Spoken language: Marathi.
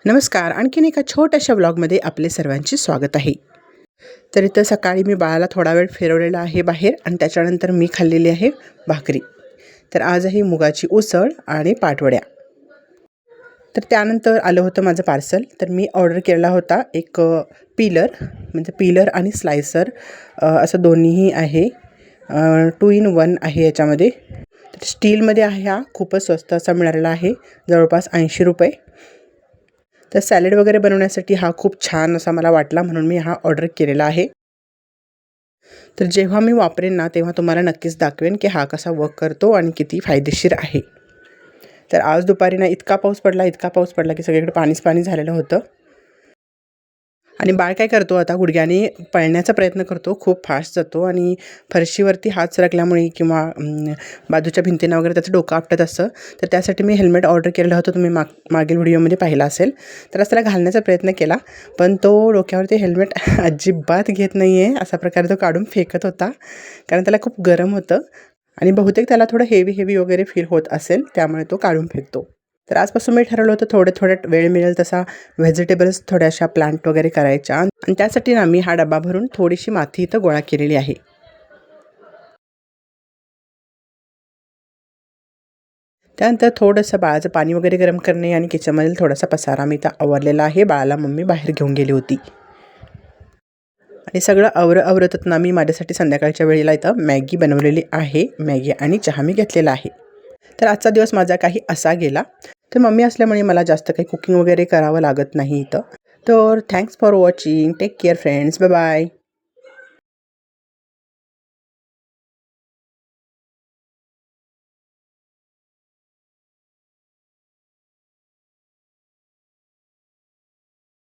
नमस्कार. आणखीन एका छोट्याशा व्लॉगमध्ये आपले सर्वांचे स्वागत आहे. तर इथं सकाळी मी बाळाला थोडा वेळ फिरवलेला आहे बाहेर आणि त्याच्यानंतर मी खाल्लेली आहे भाकरी. तर आज आहे मुगाची उसळ आणि पाटवड्या. तर त्यानंतर आलं होतं माझं पार्सल. तर मी ऑर्डर केलेला होता एक पीलर, म्हणजे पीलर आणि स्लायसर असं दोन्हीही आहे. 2 in 1 आहे याच्यामध्ये. तर स्टीलमध्ये आहे, हा खूपच स्वस्त असा मिळालेला आहे, जवळपास ₹80. तर सॅलड वगैरे बनवण्यासाठी हा खूप छान असा मला वाटला, म्हणून मी हा ऑर्डर केलेला आहे. तर जेव्हा मी वापरेन ना तेव्हा तुम्हाला नक्कीच दाखवेन की हा कसा वर्क करतो आणि किती फायदेशीर आहे. तर आज दुपारी ना इतका पाऊस पडला की सगळीकडे पाणीच पाणी झालेलं होतं. आणि बाळ काय करतो, आता गुडघ्याने पळण्याचा प्रयत्न करतो, खूप फास्ट जातो आणि फरशीवरती हात सरकल्यामुळे किंवा बाजूच्या भिंतींना वगैरे त्याचं डोकं आपटत असतं. तर त्यासाठी मी हेल्मेट ऑर्डर केलेलं होतं, तुम्ही मागील व्हिडिओमध्ये पाहिला असेल. तर असं त्याला घालण्याचा प्रयत्न केला, पण तो डोक्यावरती हेल्मेट अजिबात घेत नाही आहे. अशा प्रकारे तो काढून फेकत होता, कारण त्याला खूप गरम होतं आणि बहुतेक त्याला थोडं हेवी वगैरे फील होत असेल, त्यामुळे तो काढून फेकतो. तर आजपासून मी ठरवलं होतं थोडं वेळ मिळेल तसा व्हेजिटेबल्स थोड्याशा प्लांट वगैरे करायच्या, आणि त्यासाठी ना मी हा डबा भरून थोडीशी माती इथं गोळा केलेली आहे. त्यानंतर थोडंसं बाळाचं पाणी वगैरे गरम करणे आणि किचनमधील थोडासा पसारा मी इथं आवरलेला आहे. बाळाला मम्मी बाहेर घेऊन गेली होती आणि सगळं आवरतच ना मी माझ्यासाठी संध्याकाळच्या वेळेला इथं मॅगी बनवलेली आहे. मॅगी आणि चहा मी घेतलेला आहे. तर आजचा दिवस माझा काही असा गेला. तर मम्मी असल्यामुळे मला जास्त काही कुकिंग वगैरे करावं लागत नाही इथं. तर thanks for watching. Take care friends. Bye bye.